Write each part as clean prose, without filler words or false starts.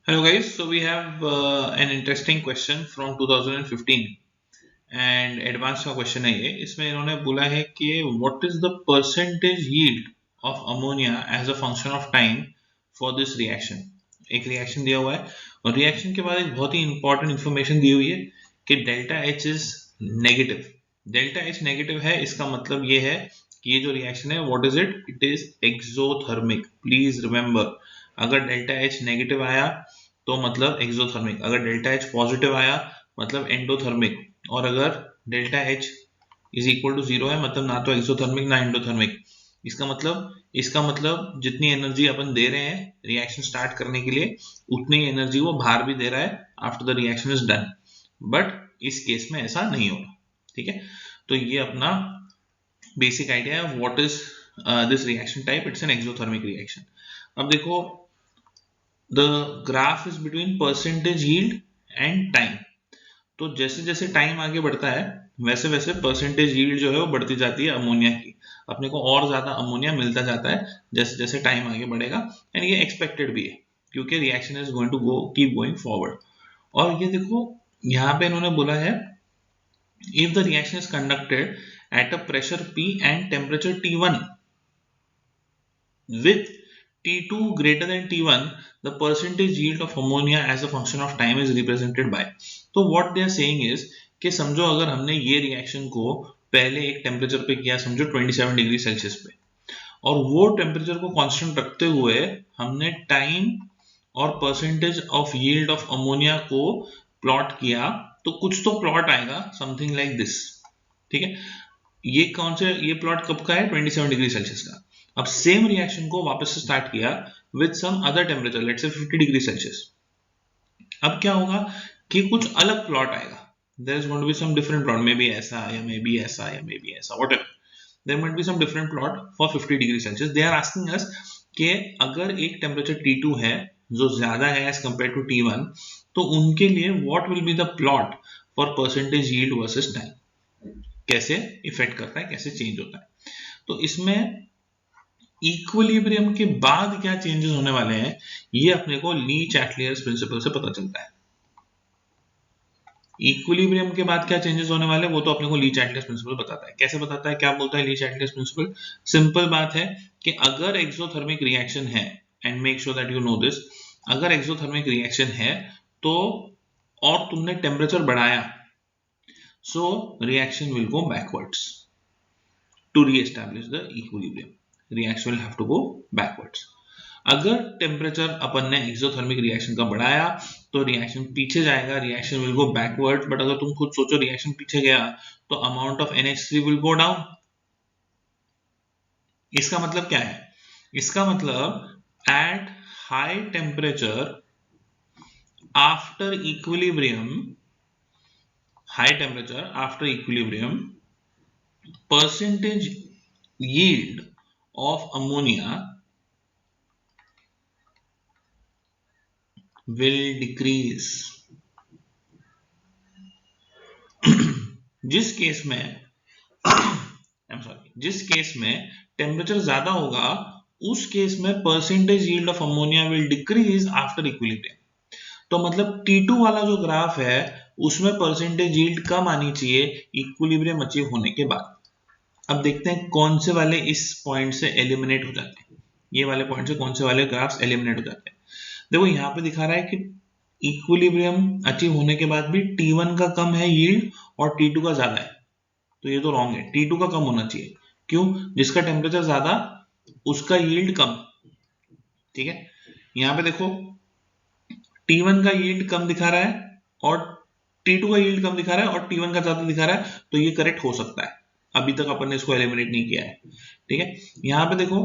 Hello guys, so we have an interesting question from 2015 and advance का question है ये। इसमें इन्होंने बोला है कि what is the percentage yield of ammonia as a function of time for this reaction. एक रिएक्शन दिया हुआ है और रिएक्शन के बाद एक बहुत ही इंपॉर्टेंट इंफॉर्मेशन दी हुई है कि delta H is negative. Delta H negative है, इसका मतलब ये है कि ये जो रिएक्शन है what is it, it is exothermic. Please remember, अगर डेल्टा एच नेगेटिव आया तो मतलब एक्सोथर्मिक, अगर डेल्टा एच पॉजिटिव आया मतलब एंडोथर्मिक, और अगर delta H is equal to zero है मतलब ना तो एक्सोथर्मिक ना एंडोथर्मिक। इसका मतलब जितनी एनर्जी अपन दे रहे हैं रिएक्शन स्टार्ट करने के लिए उतनी एनर्जी वो बाहर भी दे रहा है after the reaction is done, but इस केस में ऐसा नहीं होगा। ठीक है, तो ये अपना बेसिक आइडिया है what is this reaction type, it's an exothermic reaction. अब देखो, the graph is between percentage yield and time. तो जैसे जैसे टाइम आगे बढ़ता है वैसे वैसे परसेंटेज यील्ड जो है वो बढ़ती जाती है अमोनिया की। अपने को और ज्यादा अमोनिया मिलता जाता है जैसे जैसे टाइम आगे बढ़ेगा, एंड ये एक्सपेक्टेड भी है क्योंकि reaction is going to go keep going forward. और ये देखो, यहाँ पे इन्होंने बोला है if the reaction is conducted at a pressure P and temperature T1 with T2 greater than T1, the percentage yield of ammonia as a function of time is represented by। तो what they are saying is कि समझो अगर हमने ये reaction को पहले एक temperature पे किया, समझो 27 डिग्री सेल्सियस पे, और वो टेम्परेचर को कांस्टेंट रखते हुए हमने टाइम और percentage of yield of ammonia को प्लॉट किया, तो कुछ तो प्लॉट आएगा समथिंग लाइक दिस। ठीक है, ये कौन से, ये प्लॉट कब का है, 27 डिग्री सेल्सियस का। अब सेम रिएक्शन को वापस से स्टार्ट किया with some other temperature, let's say 50 degree Celsius. अब क्या होगा कि कुछ अलग प्लॉट आएगा, there is going to be some different plot, maybe ऐसा या मे बी ऐसा या मे बी ऐसा, whatever, there might be some different plot for 50 degree Celsius. They are asking us कि अगर एक टेम्परेचर T2 है जो ज्यादा है एज कंपेयर टू T1, तो उनके लिए what will be the plot for percentage yield versus time, कैसे इफेक्ट करता है, कैसे चेंज होता है। तो इसमें इक्विलिब्रियम के बाद क्या चेंजेस होने वाले हैं ये अपने को ली चैटलियर्स प्रिंसिपल से पता चलता है। इक्विलिब्रियम के बाद क्या चेंजेस होने वाले वो तो अपने को ली चैटलियर्स प्रिंसिपल बताता है। कैसे बताता है, क्या बोलता है ली चैटलियर्स प्रिंसिपल? सिंपल बात है कि अगर एक्सोथर्मिक रिएक्शन है, and make sure that you know this, अगर एक्सोथर्मिक रिएक्शन है तो और तुमने टेम्परेचर बढ़ाया, so reaction will go backwards to reestablish the equilibrium, reaction will have to go backwards. अगर टेम्परेचर अपन ने एक्सोथर्मिक रिएक्शन का बढ़ाया तो रिएक्शन पीछे जाएगा, reaction will go backwards. But अगर तुम खुद सोचो रिएक्शन पीछे गया तो amount of NH3 will go down. इसका मतलब क्या है? इसका मतलब at high temperature after equilibrium, high temperature after equilibrium, percentage yield of ammonia will decrease। जिस केस में जिस केस में टेम्परेचर ज्यादा होगा उस केस में percentage yield of ammonia will decrease after equilibrium. तो मतलब T2 वाला जो ग्राफ है उसमें परसेंटेज यील्ड कम आनी चाहिए इक्विलिब्रियम अचीव होने के बाद। अब देखते हैं कौन से वाले इस पॉइंट से एलिमिनेट हो जाते हैं, ये वाले पॉइंट से कौन से वाले ग्राफ्स एलिमिनेट हो जाते हैं। देखो यहाँ पे दिखा रहा है कि इक्विलिब्रियम अचीव होने के बाद भी T1 का कम है यील्ड और T2 का ज्यादा है, तो ये तो रॉन्ग है। T2 का कम होना चाहिए, क्यों? जिसका टेम्परेचर ज्यादा उसका यील्ड कम। ठीक है, यहाँ पे देखो T1 का यील्ड कम दिखा रहा है और T2 का यील्ड कम दिखा रहा है और T1 का ज्यादा दिखा रहा है, तो ये करेक्ट हो सकता है। अभी तक अपन ने इसको एलिमिनेट नहीं किया है। ठीक है, यहाँ पे देखो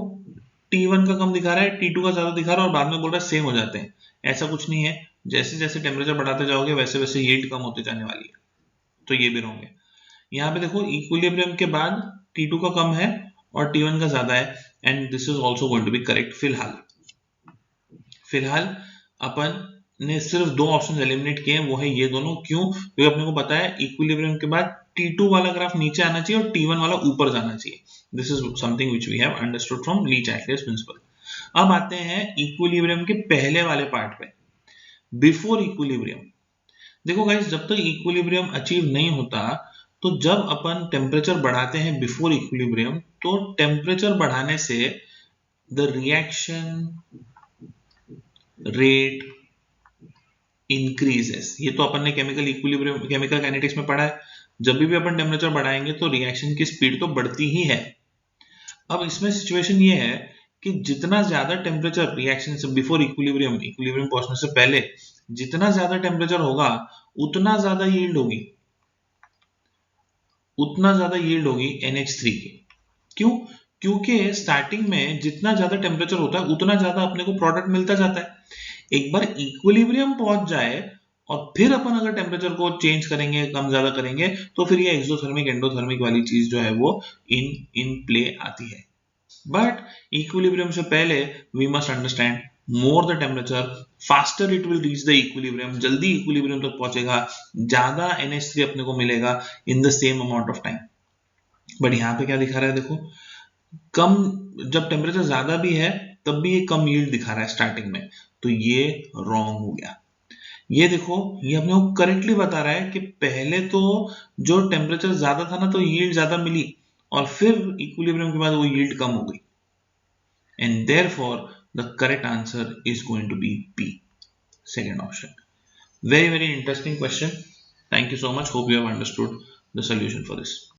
T1 का कम दिखा रहा है, T2 का ज्यादा दिखा रहा है और बाद में बोल रहा है सेम हो जाते हैं। ऐसा कुछ नहीं है, जैसे जैसे टेम्परेचर बढ़ाते जाओगे वैसे वैसे यील्ड कम होते जाने वाली है, तो ये भी रॉन्ग है। यहाँ पे देखो इक्विलिब्रियम के बाद T2 का कम है और T1 का ज्यादा है, and this is also going to be correct. फिलहाल अपन ने सिर्फ दो ऑप्शन एलिमिनेट किए हैं, वो है ये दोनों। क्यों? क्योंकि अपने को पता है इक्विलिब्रियम के बाद T2 वाला ग्राफ नीचे आना चाहिए और T1 वाला ऊपर जाना चाहिए। This is something which we have understood from Le Chatelier's principle. अब आते हैं इक्विलिब्रियम के पहले वाले पार्ट पे। Before equilibrium. देखो गाइस, जब तक इक्विलिब्रियम अचीव नहीं होता, तो जब अपन टेम्परेचर बढ़ाते हैं बिफोर इक्विलिब्रियम, तो टेम्परेचर बढ़ाने से द रिएक्शन रेट इंक्रीजेस। ये तो अपन ने केमिकल इक्विलिब्रियम, केमिकल काइनेटिक्स में पढ़ा है। जब भी अपन टेम्परेचर बढ़ाएंगे तो रिएक्शन की स्पीड तो बढ़ती ही है। अब इसमें सिचुएशन ये है कि जितना ज्यादा टेम्परेचर रिएक्शन से बिफोर इक्विलिब्रियम, इक्विलिब्रियम पहुंचने से पहले जितना ज्यादा टेम्परेचर होगा, उतना ज्यादा यील्ड होगी, उतना ज्यादा यील्ड होगी NH3 की। क्यों? क्योंकि स्टार्टिंग में जितना ज्यादा टेम्परेचर होता है उतना ज्यादा अपने को प्रोडक्ट मिलता जाता है। एक बार इक्विलिब्रियम पहुंच जाए और फिर अपन अगर टेम्परेचर को चेंज करेंगे, कम ज्यादा करेंगे, तो फिर ये एक्सोथर्मिक एंडोथर्मिक वाली चीज जो है वो इन इन प्ले आती है। बट इक्विलिब्रियम से पहले we must understand, more the temperature faster it will reach the equilibrium, जल्दी इक्विलिब्रियम तक पहुंचेगा, ज्यादा NH3 अपने को मिलेगा in the same amount of time. But यहाँ पे क्या दिखा रहा है देखो, कम, जब टेम्परेचर ज्यादा भी है तब भी ये कम यील्ड दिखा रहा है स्टार्टिंग में, तो ये रॉन्ग हो गया। ये देखो, ये अपने को करेक्टली बता रहा है कि पहले तो जो टेम्परेचर ज्यादा था ना तो यील्ड ज्यादा मिली, और फिर इक्विलिब्रियम के बाद वो यील्ड कम हो गई, and therefore the correct answer is going to be B, second option. Very, very interesting question. Thank you so much. Hope you have understood the solution for this.